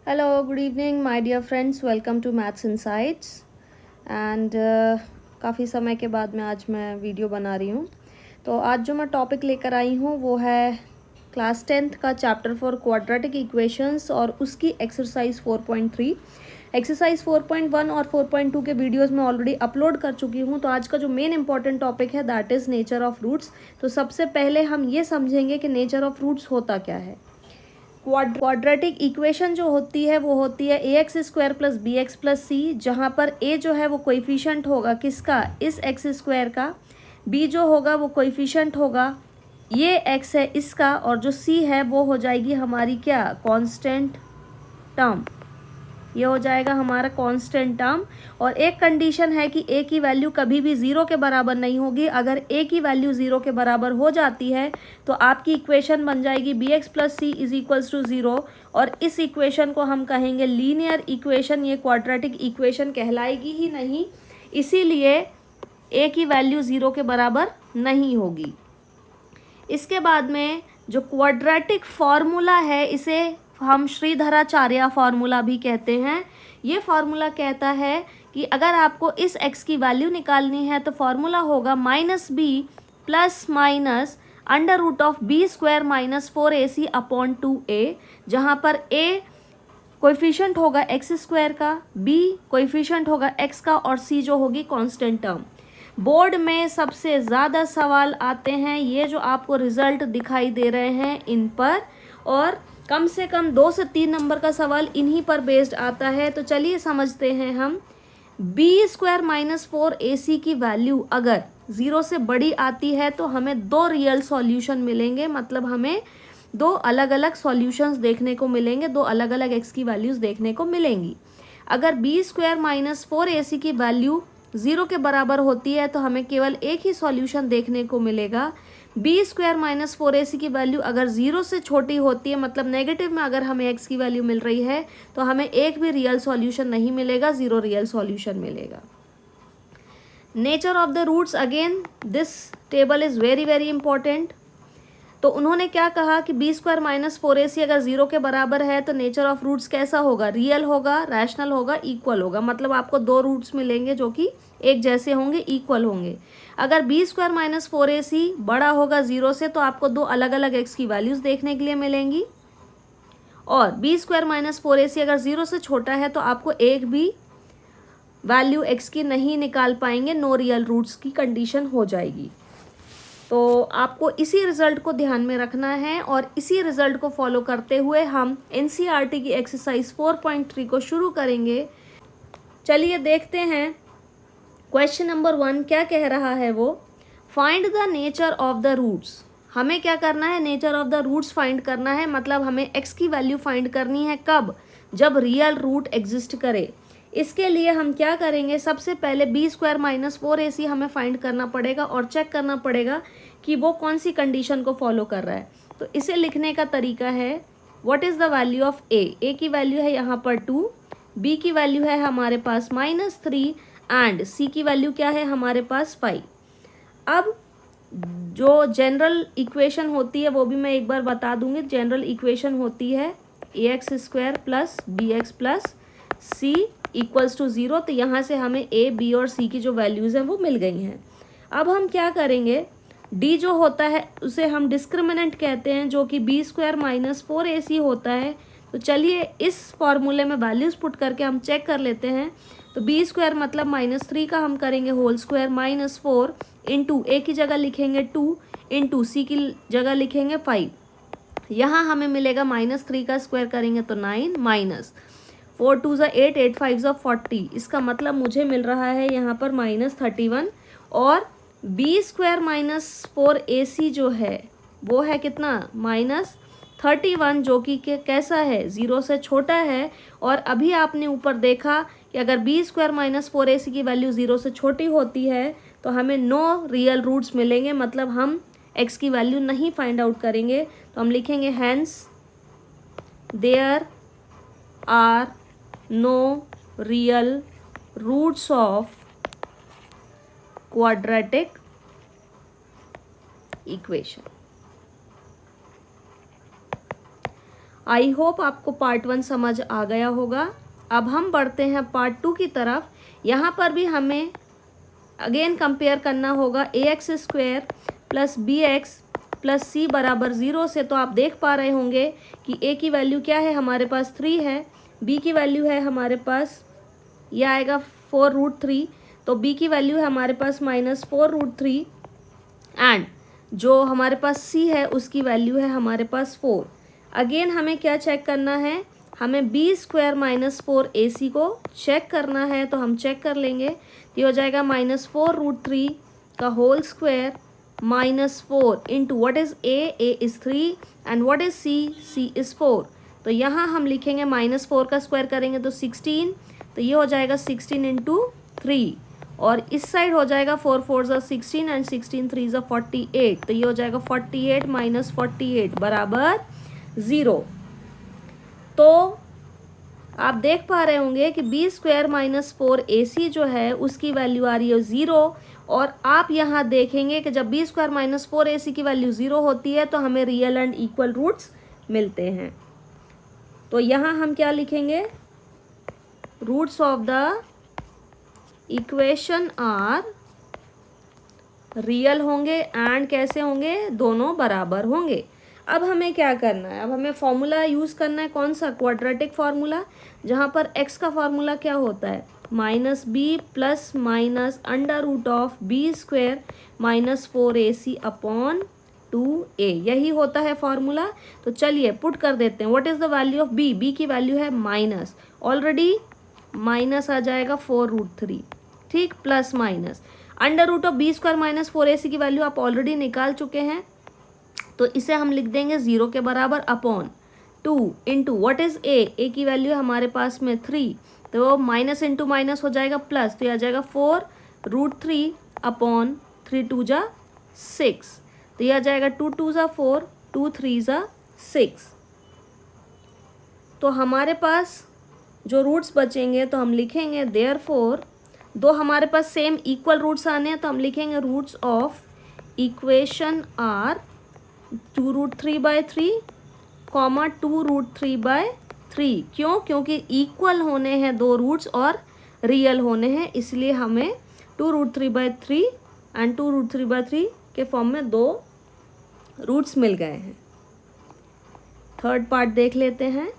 Hello, good evening, my dear friends. Welcome to Maths Insights. And काफ़ी समय के बाद आज मैं वीडियो बना रही हूँ। तो आज जो मैं टॉपिक लेकर आई हूँ वो है क्लास 10th का चैप्टर 4 क्वाड्रेटिक इक्वेशंस और उसकी एक्सरसाइज 4.3। एक्सरसाइज 4.1 और 4.2 के वीडियोस मैं ऑलरेडी अपलोड कर चुकी हूँ। तो आज का जो मेन इंपॉर्टेंट टॉपिक है that is nature of roots. तो सबसे पहले हम ये समझेंगे कि नेचर ऑफ रूट्स होता क्या है। क्वाड्रेटिक इक्वेशन जो होती है वो होती है a x square plus b x plus c, जहाँ पर ए जो है वो कोइफिशेंट होगा किसका, इस एक्स स्क्वायर का। बी जो होगा वो कोइफिशेंट होगा, ये एक्स है इसका, और जो सी है वो हो जाएगी हमारी क्या, कांस्टेंट टर्म। ये हो जाएगा हमारा कांस्टेंट टर्म। और एक कंडीशन है कि ए की वैल्यू कभी भी ज़ीरो के बराबर नहीं होगी। अगर ए की वैल्यू ज़ीरो के बराबर हो जाती है तो आपकी इक्वेशन बन जाएगी b x plus c is equals to zero, और इस इक्वेशन को हम कहेंगे लीनियर इक्वेशन। ये क्वाड्रेटिक इक्वेशन कहलाएगी ही नहीं, इसीलिए ए की वैल्यू ज़ीरो के बराबर नहीं होगी। इसके बाद में जो क्वाड्रेटिक फॉर्मूला है इसे हम श्रीधराचार्य फार्मूला भी कहते हैं। ये फार्मूला कहता है कि अगर आपको इस x की वैल्यू निकालनी है तो फार्मूला होगा minus b plus minus under root of b square minus 4ac upon 2a, जहाँ पर a कोएफिशिएंट होगा एक्स स्क्वायर का, b कोएफिशिएंट होगा x का, और c जो होगी कांस्टेंट टर्म। बोर्ड में सबसे ज़्यादा सवाल आते हैं ये जो आपको रिजल्ट दिखाई दे रहे हैं इन पर, और कम से कम 2 से 3 नंबर का सवाल इन्हीं पर बेस्ड आता है। तो चलिए समझते हैं हम। बी स्क्वायर माइनस 4ac की वैल्यू अगर 0 से बड़ी आती है तो हमें दो रियल सॉल्यूशन मिलेंगे, मतलब हमें दो अलग अलग सॉल्यूशंस देखने को मिलेंगे, दो अलग अलग x की वैल्यूज़ देखने को मिलेंगी। अगर बी स्क्वायर माइनस 4ac की वैल्यू 0 के बराबर होती है तो हमें केवल एक ही सॉल्यूशन देखने को मिलेगा। बी स्क्वायर माइनस 4ac की वैल्यू अगर 0 से छोटी होती है, मतलब नेगेटिव में अगर हमें x की वैल्यू मिल रही है तो हमें एक भी रियल सॉल्यूशन नहीं मिलेगा, 0 रियल सॉल्यूशन मिलेगा। Nature of the roots, again this table is very very important. तो उन्होंने क्या कहा कि बी स्क्वायर माइनस 4ac अगर 0 के बराबर है तो नेचर ऑफ रूट्स कैसा होगा, रियल होगा, रैशनल होगा, इक्वल होगा। मतलब आपको दो रूट्स मिलेंगे जो कि एक जैसे होंगे, इक्वल होंगे। अगर बी स्क्वायर माइनस 4ac बड़ा होगा 0 से तो आपको दो अलग अलग एक्स की वैल्यूज़ देखने के लिए मिलेंगी, और बी स्क्वायर माइनस 4ac अगर 0 से छोटा है तो आपको एक भी वैल्यू एक्स की नहीं निकाल पाएंगे, नो रियल रूट्स की कंडीशन हो जाएगी। तो आपको इसी रिजल्ट को ध्यान में रखना है, और इसी रिजल्ट को फॉलो करते हुए हम एनसीईआरटी की एक्सरसाइज 4.3 को शुरू करेंगे। चलिए देखते हैं क्वेश्चन नंबर 1 क्या कह रहा है वो। Find the nature of the roots. हमें क्या करना है, nature of the roots find करना है, मतलब हमें एक्स की वैल्यू फाइंड करनी है कब, जब रियल रूट एग्जिस्ट करे। इसके लिए हम क्या करेंगे, सबसे पहले बी स्क्वायर माइनस 4ac हमें फाइंड करना पड़ेगा और चेक करना पड़ेगा कि वो कौन सी कंडीशन को फॉलो कर रहा है। तो इसे लिखने का तरीका है, what is the value of a की वैल्यू है यहाँ पर 2, बी की वैल्यू है हमारे पास -3, एंड सी की वैल्यू क्या है हमारे पास 5। अब जो जनरल इक्वेशन होती है वो भी मैं एक बार बता दूंगी। जनरल इक्वेशन होती है a x square plus b x plus c equals to 0। तो यहाँ से हमें ए बी और सी की जो वैल्यूज़ हैं वो मिल गई हैं। अब हम क्या करेंगे, डी जो होता है उसे हम डिस्क्रिमिनेंट कहते हैं, जो कि बी स्क्वायर माइनस 4ac होता है। तो चलिए इस फॉर्मूले में वैल्यूज़ पुट करके हम चेक कर लेते हैं। तो बी स्क्वायर मतलब -3 का हम करेंगे होल स्क्वायर माइनस 4 इंटू ए की जगह लिखेंगे 2 इंटू सी की जगह लिखेंगे 5। यहाँ हमें मिलेगा -3 का स्क्वायर करेंगे तो 9 माइनस 4 2 ज़ा 8 8 5 ज़ा 40। इसका मतलब मुझे मिल रहा है यहाँ पर -31, और बी स्क्वायर माइनस 4ac जो है वो है कितना, -31, जो कि कैसा है, 0 से छोटा है। और अभी आपने ऊपर देखा कि अगर बी स्क्वायर माइनस 4ac की वैल्यू 0 से छोटी होती है तो हमें नो रियल रूट्स मिलेंगे, मतलब हम x की वैल्यू नहीं फाइंड आउट करेंगे। तो हम लिखेंगे hence there are no real roots of quadratic equation. I hope आपको पार्ट 1 समझ आ गया होगा। अब हम बढ़ते हैं पार्ट 2 की तरफ। यहाँ पर भी हमें अगेन कंपेयर करना होगा ax² plus bx plus c बराबर 0 से। तो आप देख पा रहे होंगे कि a की वैल्यू क्या है, हमारे पास 3 है, b की वैल्यू है हमारे पास, ये आएगा 4√3, तो b की वैल्यू है हमारे पास -4√3 एंड जो हमारे पास c है उसकी वैल्यू है हमारे पास 4। अगेन हमें क्या चेक करना है, हमें b² - 4ac को चेक करना है, तो हम चेक कर लेंगे। तो ये हो जाएगा -4√3 का whole square -4 into what is a is 3 and what is c is 4। तो यहाँ हम लिखेंगे -4 का स्क्वायर करेंगे तो 16, तो ये हो जाएगा 16 इंटू 3 और इस साइड हो जाएगा 4 4 ज़ा 16 एंड 16 3 ज़ा 48, तो ये हो जाएगा 48 - 48 बराबर 0। तो आप देख पा रहे होंगे कि b² - 4ac जो है उसकी वैल्यू आ रही है 0 और आप यहाँ देखेंगे कि जब b² - 4ac की वैल्यू 0 होती है तो हमें रियल एंड इक्वल रूट्स मिलते हैं। तो यहाँ हम क्या लिखेंगे, roots of the equation are real होंगे एंड कैसे होंगे, दोनों बराबर होंगे। अब हमें क्या करना है, अब हमें फॉर्मूला यूज़ करना है, कौन सा, क्वाड्रेटिक फार्मूला, जहाँ पर x का फार्मूला क्या होता है, -b plus minus √(b² - 4ac upon 2a, यही होता है फार्मूला। तो चलिए पुट कर देते हैं। What is the value of b, b की वैल्यू है माइनस, ऑलरेडी माइनस आ जाएगा 4√3, ठीक, प्लस माइनस √(b² - 4ac की वैल्यू आप ऑलरेडी निकाल चुके हैं, तो इसे हम लिख देंगे 0 के बराबर upon 2 into what is a की वैल्यू है हमारे पास में 3, तो माइनस इंटू माइनस हो जाएगा प्लस, तो ये आ जाएगा 4√3 अपॉन 3 2 ज़ा 6, तो ये आ जाएगा 2 2 ज़ा 4 2 3 ज़ा 6। तो हमारे पास जो रूट्स बचेंगे तो हम लिखेंगे देयरफॉर, दो हमारे पास सेम इक्वल रूट्स आने हैं तो हम लिखेंगे roots of equation are 2√3/3 comma 2√3/3। क्यों, क्योंकि इक्वल होने हैं दो रूट्स और रियल होने हैं, इसलिए हमें 2√3/3 एंड 2√3/3 के फॉर्म में दो रूट्स मिल गए हैं। थर्ड पार्ट देख लेते हैं।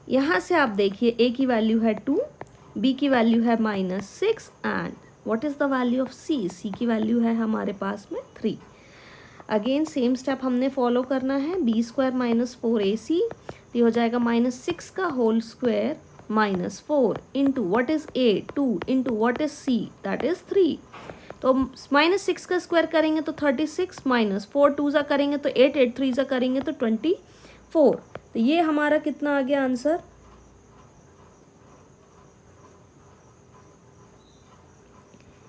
यहाँ से आप देखिए a की वैल्यू है 2, b की वैल्यू है -6 and what is the value of c की वैल्यू है हमारे पास में 3। अगेन सेम स्टेप हमने फॉलो करना है, b² - 4ac, तो हो जाएगा -6 का whole square -4 into what is a 2 into what is c that is 3। तो -6 का स्क्वायर करेंगे तो 36 -4 2 ज़ा करेंगे तो 8 8 3 ज़ा करेंगे तो 24। तो ये हमारा कितना आ गया आंसर,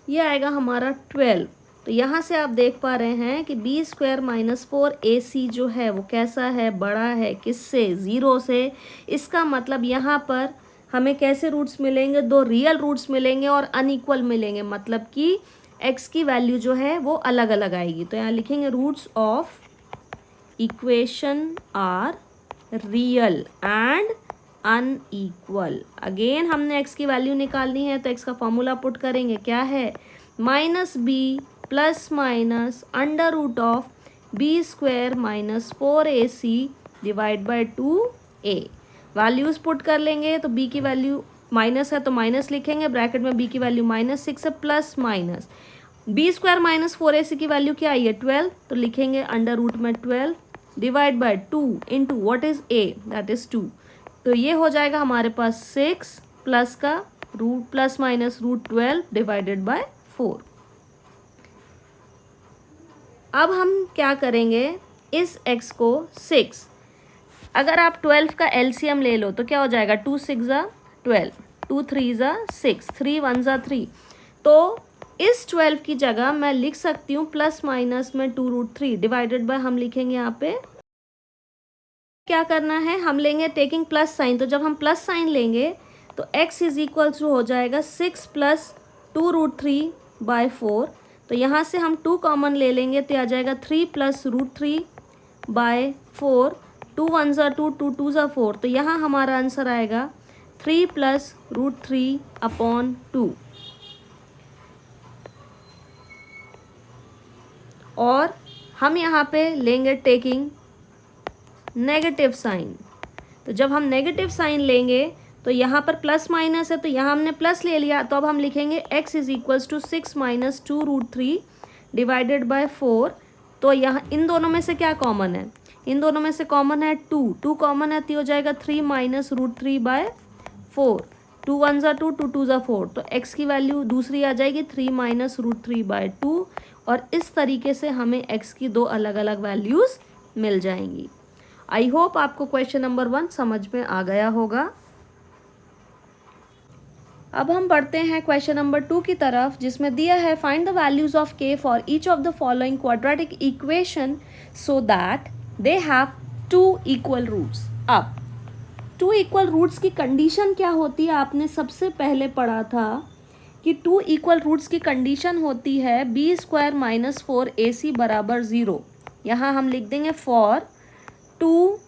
ये आएगा हमारा 12। तो यहाँ से आप देख पा रहे हैं कि b² - 4ac जो है वो कैसा है, बड़ा है किससे, 0 से। इसका मतलब यहाँ पर हमें कैसे रूट्स मिलेंगे, दो रियल रूट्स मिलेंगे और अनइक्वल मिलेंगे, मतलब कि x की वैल्यू जो है वो अलग अलग आएगी। तो यहाँ लिखेंगे roots of equation are real and unequal. Again हमने x की वैल्यू निकालनी है तो x का फॉर्मूला पुट करेंगे, क्या है, -b plus minus √(b² - 4ac divide by 2a। Values put कर लेंगे तो b की वैल्यू माइनस है तो माइनस लिखेंगे, ब्रैकेट में b की वैल्यू -6 है प्लस माइनस b² - 4ac की वैल्यू क्या आई है 12, तो लिखेंगे अंडर रूट में 12 divide by 2 into what is a that is 2। तो ये हो जाएगा हमारे पास 6 प्लस का root plus minus √12 divided by 4। अब हम क्या करेंगे, इस x को 6, अगर आप 12 का LCM ले लो तो क्या हो जाएगा, 2 6 ज़ा 12 2 3 ज़ा 6 3 1 ज़ा 3। तो इस 12 की जगह मैं लिख सकती हूँ प्लस माइनस में 2√3 डिवाइडेड बाय, हम लिखेंगे यहाँ पे क्या करना है, हम लेंगे टेकिंग प्लस साइन। तो जब हम प्लस साइन लेंगे तो x इज इक्वल टू हो जाएगा 6 प्लस 2√3/4। तो यहाँ से हम 2 कॉमन ले लेंगे तो आ जाएगा 3 प्लस √3/4 2 1 ज़ा 2, 2 2 ज़ा 4, तो यहाँ हमारा आंसर आएगा 3 + √3/2। और हम यहाँ पे लेंगे टेकिंग नेगेटिव साइन। तो जब हम नेगेटिव साइन लेंगे तो यहाँ पर प्लस माइनस है, तो यहाँ हमने प्लस ले लिया, तो अब हम लिखेंगे x = 6 - 2√3 / 4। तो यहाँ इन दोनों में से क्या कॉमन है? इन दोनों में से कॉमन है 2 कॉमन है, तो हो जाएगा 3 - √3/4। 2 1 ज़ा 2, 2 2 ज़ा 4, तो x की वैल्यू दूसरी आ जाएगी 3 - √3/2। और इस तरीके से हमें x की दो अलग अलग वैल्यूज़ मिल जाएंगी। आई होप आपको क्वेश्चन नंबर 1 समझ में आ गया होगा। अब हम बढ़ते हैं क्वेश्चन नंबर 2 की तरफ, जिसमें दिया है find the values of k for each of the following quadratic equation so that they have 2 equal roots. अब 2 इक्वल रूट्स की कंडीशन क्या होती है? आपने सबसे पहले पढ़ा था कि 2 इक्वल रूट्स की कंडीशन होती है b² - 4ac = 0। यहाँ हम लिख देंगे फॉर 2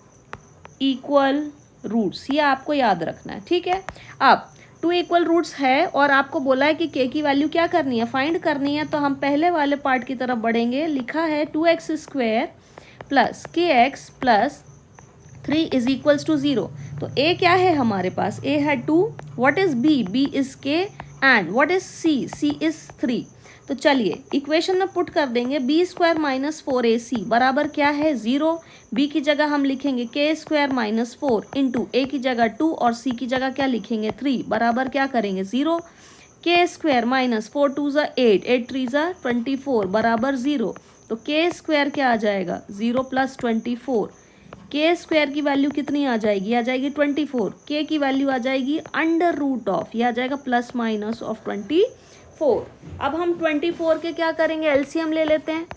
इक्वल रूट्स, ये आपको याद रखना है, ठीक है। अब 2 इक्वल रूट्स है और आपको बोला है कि k की वैल्यू क्या करनी है? फाइंड करनी है। तो हम पहले वाले पार्ट की तरफ बढ़ेंगे। लिखा है 2x² + kx + 3 = 0। तो a क्या है हमारे पास? a है 2। What is b? b is k and what is c? c is 3। तो चलिए इक्वेशन में पुट कर देंगे b² - 4ac बराबर क्या है? 0। b की जगह हम लिखेंगे k² - 4 इंटू a की जगह 2 और c की जगह क्या लिखेंगे? 3 बराबर क्या करेंगे? 0। k² - 4 2 ज़ा 8, 8 3 ज़ा 24 बराबर 0। तो k² क्या आ जाएगा? 0 + 24। k² की वैल्यू कितनी आ जाएगी? आ जाएगी 24। k की वैल्यू आ जाएगी √, ये आ जाएगा +- 24। अब हम 24 के क्या करेंगे? एलसीएम ले लेते हैं।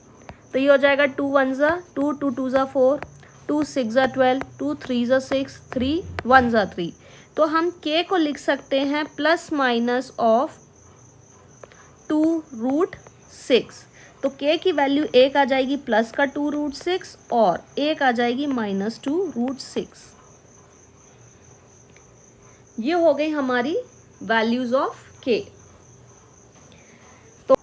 तो ये हो जाएगा 2 1 ज़ा 2, 2 2 ज़ा 4, 2 6 ज़ा 12, 2 3 ज़ा 6, 3 1 ज़ा 3। तो हम k को लिख सकते हैं ±2√6। तो k की वैल्यू एक आ जाएगी प्लस का 2√6 और एक आ जाएगी -2√6। ये हो गई हमारी वैल्यूज ऑफ k। तो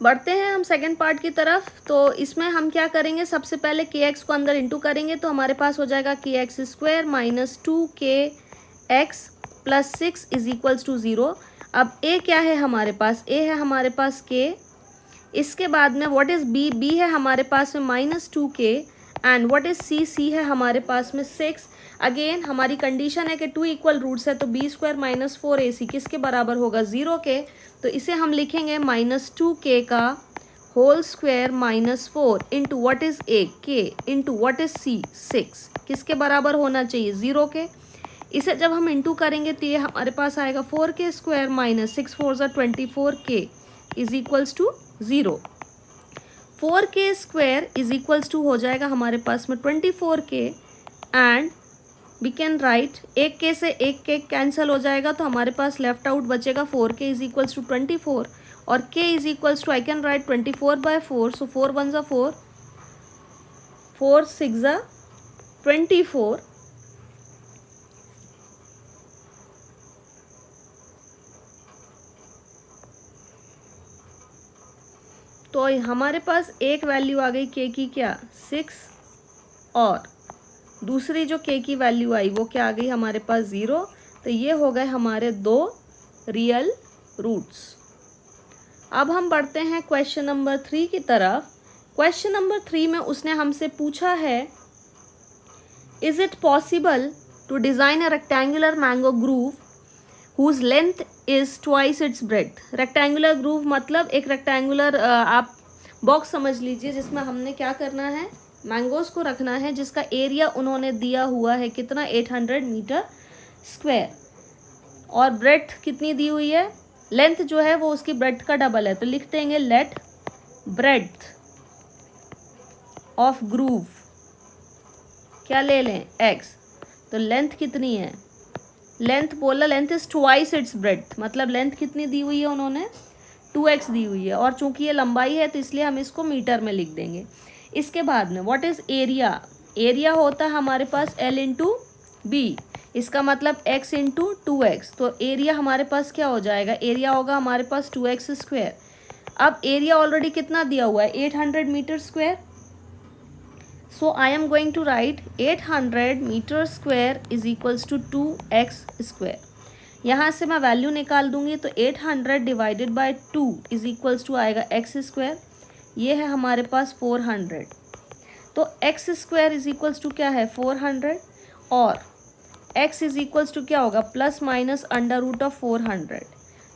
बढ़ते हैं हम सेकेंड पार्ट की तरफ। तो इसमें हम क्या करेंगे? सबसे पहले kx को अंदर इंटू करेंगे, तो हमारे पास हो जाएगा kx² - 2kx + 6 = 0। अब a क्या है हमारे पास? a है हमारे पास k। इसके बाद में व्हाट इज b? b है हमारे पास में -2k and what is c? c है हमारे पास में 6। अगेन हमारी कंडीशन है कि 2 इक्वल रूट्स है, तो b² - 4ac किसके बराबर होगा? 0 के। तो इसे हम लिखेंगे -2k का whole square -4 into what is a? k into what is c? 6 किसके बराबर होना चाहिए? 0 के। इसे जब हम इंटू करेंगे तो ये हमारे पास आएगा 4k² - 6 4 ज़ा 24k = 0। 4k² = हो जाएगा हमारे पास में 24k and we can write एक के से एक के कैंसिल हो जाएगा, तो हमारे पास लेफ्ट आउट बचेगा 4k = 24 और k = आई कैन राइट 24/4। सो 4 1 ज़ा 4, 4 6 ज़ा 24 तो हमारे पास एक वैल्यू आ गई k की क्या? 6 और दूसरी जो k की वैल्यू आई वो क्या आ गई हमारे पास? 0। तो ये हो गए हमारे दो रियल रूट्स। अब हम बढ़ते हैं क्वेश्चन नंबर 3 की तरफ। क्वेश्चन नंबर 3 में उसने हमसे पूछा है is it possible to design a rectangular mango grove whose length is twice its breadth। Rectangular grove मतलब एक रेक्टेंगुलर आप बॉक्स समझ लीजिए, जिसमें हमने क्या करना है? मैंगोज को रखना है, जिसका एरिया उन्होंने दिया हुआ है कितना? 800 मीटर स्क्वायर। और ब्रेड्थ कितनी दी हुई है? लेंथ जो है वो उसकी ब्रेड्थ का डबल है। तो लिख देंगे लेट ब्रेड्थ ऑफ ग्रूव क्या ले लें? x। तो लेंथ कितनी है? लेंथ बोला, length is twice its breadth, मतलब लेंथ कितनी दी हुई है उन्होंने? 2x दी हुई है। और चूंकि ये लंबाई है तो इसलिए हम इसको मीटर में लिख देंगे। इसके बाद में व्हाट इज एरिया? एरिया होता है हमारे पास L इंटू बी, इसका मतलब x इंटू 2x, तो एरिया हमारे पास क्या हो जाएगा, एरिया होगा हमारे पास 2x स्क्वायर। अब एरिया ऑलरेडी कितना दिया हुआ है, 800 metre square, so I am going to write 800 metre square is equals to 2x square. यहाँ से मैं वैल्यू निकाल दूंगी तो 800 divided by 2 is equals to आएगा x स्क्वायर, ये है हमारे पास 400, तो x square is equals to क्या है 400, और x इज इक्वल्स टू क्या होगा plus minus under root of 400,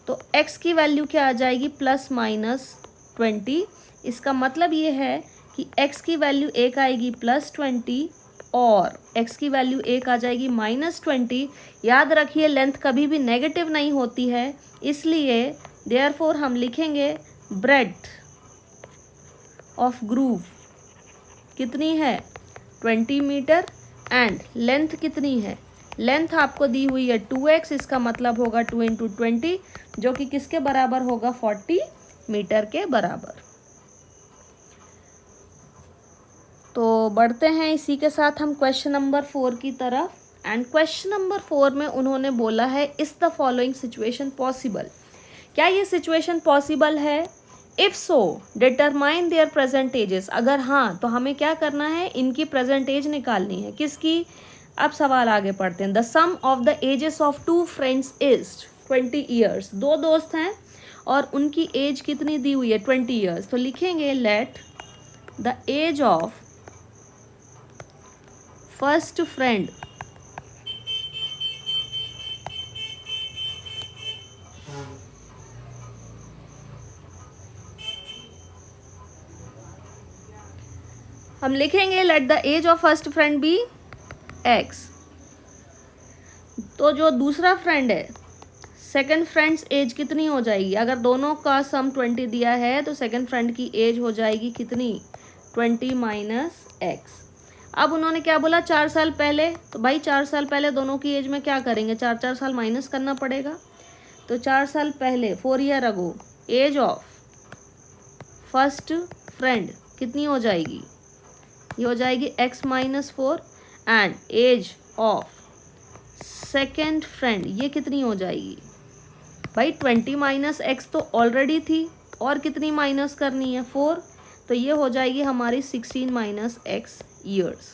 तो x की वैल्यू क्या आ जाएगी प्लस माइनस 20। इसका मतलब ये है कि x की वैल्यू एक आएगी प्लस 20 और x की वैल्यू एक आ जाएगी माइनस 20। याद रखिए लेंथ कभी भी नेगेटिव नहीं होती है, इसलिए देयरफॉर हम लिखेंगे ब्रेड्थ ऑफ ग्रूव कितनी है 20 मीटर एंड लेंथ कितनी है, लेंथ आपको दी हुई है 2x, इसका मतलब होगा 2 इंटू 20 जो कि किसके बराबर होगा 40 मीटर के बराबर। तो बढ़ते हैं इसी के साथ हम क्वेश्चन नंबर 4 की तरफ। एंड क्वेश्चन नंबर 4 में उन्होंने बोला है is the following situation possible, क्या ये सिचुएशन पॉसिबल है, if so determine there present ages, अगर हाँ तो हमें क्या करना है, इनकी प्रेजेंट एज निकालनी है, किसकी। अब सवाल आगे पढ़ते हैं। The sum of the ages of 2 friends is 20 years, दो दोस्त हैं और उनकी एज कितनी दी हुई है 20 ईयर्स, तो लिखेंगे let the age of first friend हम लिखेंगे let the age of first friend be x, तो जो दूसरा फ्रेंड है सेकंड फ्रेंड्स एज कितनी हो जाएगी, अगर दोनों का सम 20 दिया है तो सेकंड फ्रेंड की एज हो जाएगी कितनी 20 माइनस x। अब उन्होंने क्या बोला 4 साल पहले, तो भाई 4 साल पहले दोनों की एज में क्या करेंगे 4 साल माइनस करना पड़ेगा, तो 4 साल पहले 4 year ago age of first friend कितनी हो जाएगी, ये हो जाएगी x minus 4 and age of second friend ये कितनी हो जाएगी भाई 20 माइनस x तो ऑलरेडी थी और कितनी माइनस करनी है 4, तो ये हो जाएगी हमारी 16 माइनस x ईयर्स।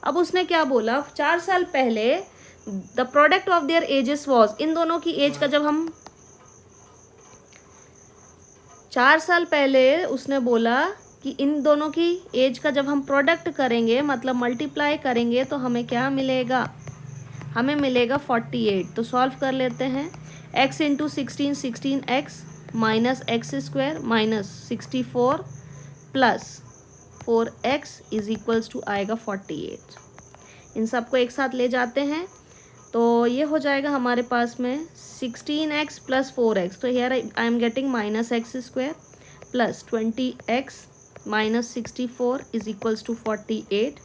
अब उसने क्या बोला 4 साल पहले the product of their ages was, इन दोनों की एज का जब हम 4 साल पहले उसने बोला कि इन दोनों की एज का जब हम प्रोडक्ट करेंगे मतलब मल्टीप्लाई करेंगे तो हमें क्या मिलेगा, हमें मिलेगा 48। तो सॉल्व कर लेते हैं, x into 16 16x minus x square minus 64 plus 4x is equals to आएगा 48। इन सबको एक साथ ले जाते हैं तो ये हो जाएगा हमारे पास में 16x प्लस 4x, तो here I am getting minus x square plus 20x minus 64 is equals to 48।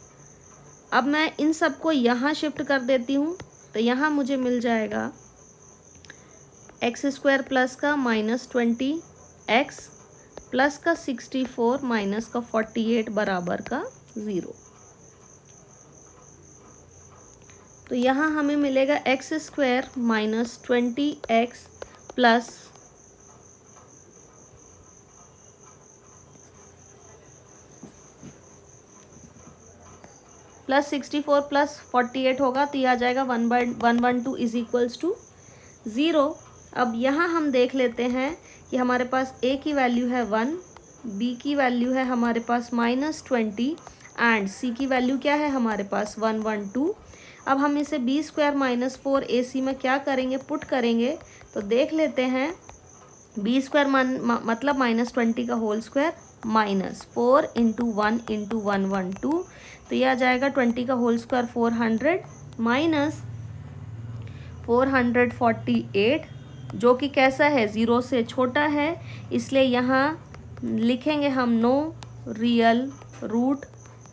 अब मैं इन सबको यहाँ शिफ्ट कर देती हूँ तो यहाँ मुझे मिल जाएगा एक्स स्क्वायर प्लस का माइनस 20x प्लस का 64 माइनस का 48 बराबर का 0। तो यहाँ हमें मिलेगा x square minus 20x plus plus 64 plus 48 होगा तो ये आ जाएगा 1/112 इज इक्वल्स टू 0। अब यहाँ हम देख लेते हैं कि हमारे पास a की वैल्यू है 1, b की वैल्यू है हमारे पास माइनस 20 एंड c की वैल्यू क्या है हमारे पास 112। अब हम इसे b स्क्वायर माइनस 4ac में क्या करेंगे पुट करेंगे, तो देख लेते हैं b स्क्वायर मतलब माइनस 20 का whole square minus 4 into 1 into 112, तो ये आ जाएगा 20 का होल स्क्वायर 400 माइनस 448 जो कि कैसा है 0 से छोटा है, इसलिए यहाँ लिखेंगे हम नो रियल रूट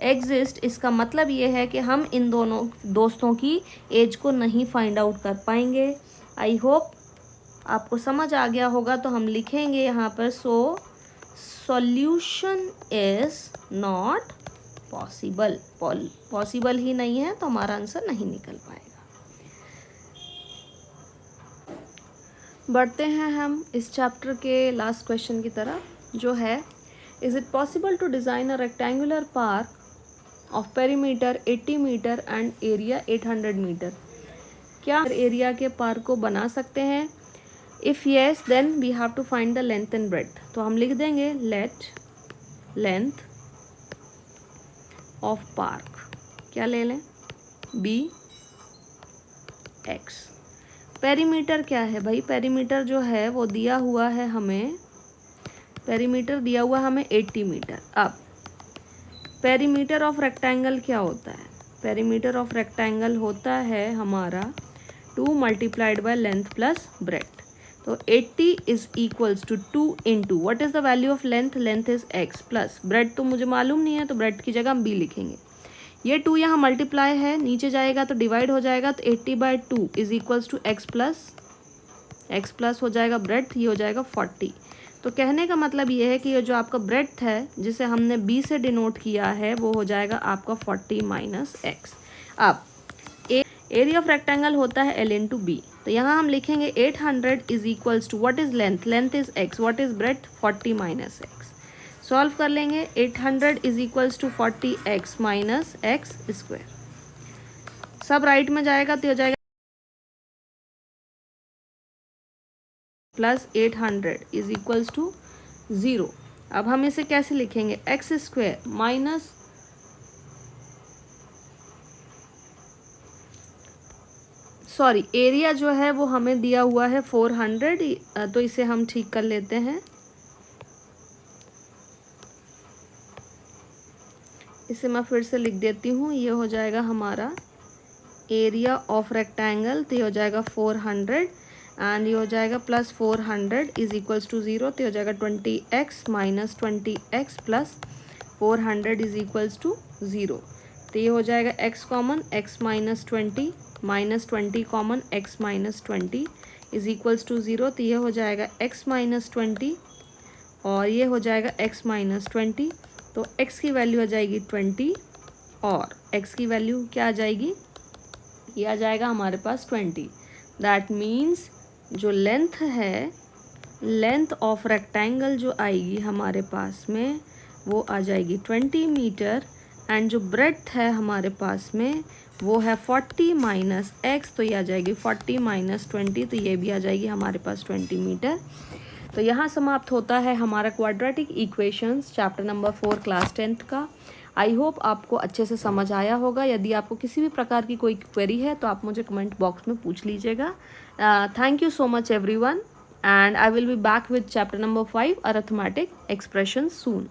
एग्जिस्ट। इसका मतलब ये है कि हम इन दोनों दोस्तों की एज को नहीं फाइंड आउट कर पाएंगे। आई होप आपको समझ आ गया होगा। तो हम लिखेंगे यहाँ पर so solution is not possible. Possible ही नहीं है तो हमारा आंसर नहीं निकल पाएगा। बढ़ते हैं हम इस चैप्टर के लास्ट क्वेश्चन की तरफ, जो है is it possible to design a rectangular park of perimeter 80 metre and area 800 metre. क्या एरिया के पार्क को बना सकते हैं? If yes then we have to find the length and breadth. तो हम लिख देंगे लेट लेंथ ऑफ पार्क, क्या ले लें, बी एक्स। पेरीमीटर क्या है भाई? पेरीमीटर जो है वो दिया हुआ है हमें, पेरीमीटर दिया हुआ हमें 80 मीटर। अब पेरीमीटर ऑफ रेक्टेंगल क्या होता है? पेरीमीटर ऑफ रेक्टेंगल होता है हमारा 2 multiplied by length plus breadth. तो 80 is equals to 2 into what is the value of length? Length is x plus breadth तो मुझे मालूम नहीं है, तो ब्रेड की जगह हम b लिखेंगे। ये 2 यहाँ मल्टीप्लाई है, नीचे जाएगा तो डिवाइड हो जाएगा, तो 80/2 is equals to x plus हो जाएगा ब्रेड, ये हो जाएगा 40। तो कहने का मतलब ये है कि ये जो आपका ब्रेड है जिसे हमने b से डिनोट किया है वो हो जाएगा आपका 40 माइनस x। अब एरिया ऑफ रेक्टेंगल होता है L इंटू बी, तो यहाँ हम लिखेंगे 800 is equals to what is length? Length is x, what is breadth? 40 minus x। Solve कर लेंगे, 800 is equals to 40x minus x square, सब राइट में जाएगा तो हो जाएगा प्लस 800 इज इक्वल्स टू 0। अब हम इसे कैसे लिखेंगे? X square minus sorry area जो है वो हमें दिया हुआ है 400, तो इसे हम ठीक कर लेते हैं। इसे मैं फिर से लिख देती हूँ, ये हो जाएगा हमारा एरिया ऑफ रेक्टेंगल, तो ये हो जाएगा 400 एंड ये हो जाएगा प्लस 400 इज इक्वल्स टू 0, तो ये हो जाएगा 20x minus 20x plus 400 is equals to 0। तो ये हो जाएगा x common, x minus 20 minus 20 common, x minus 20 is equals to 0। तो ये हो जाएगा x माइनस 20 और ये हो जाएगा x माइनस 20। तो x की वैल्यू आ जाएगी 20 और x की वैल्यू क्या आ जाएगी? ये आ जाएगा हमारे पास 20। दैट मीन्स जो लेंथ है, लेंथ ऑफ रेक्टेंगल जो आएगी हमारे पास में वो आ जाएगी 20 मीटर एंड जो ब्रेड्थ है हमारे पास में वो है 40 माइनस एक्स, तो ये आ जाएगी 40 माइनस 20, तो ये भी आ जाएगी हमारे पास 20 मीटर। तो यहाँ समाप्त होता है हमारा quadratic equations chapter number 4 class 10th का। आई होप आपको अच्छे से समझ आया होगा। यदि आपको किसी भी प्रकार की कोई क्वेरी है तो आप मुझे कमेंट बॉक्स में पूछ लीजिएगा। Thank you so much everyone, and I will be back with chapter number 5 arithmetic expressions soon.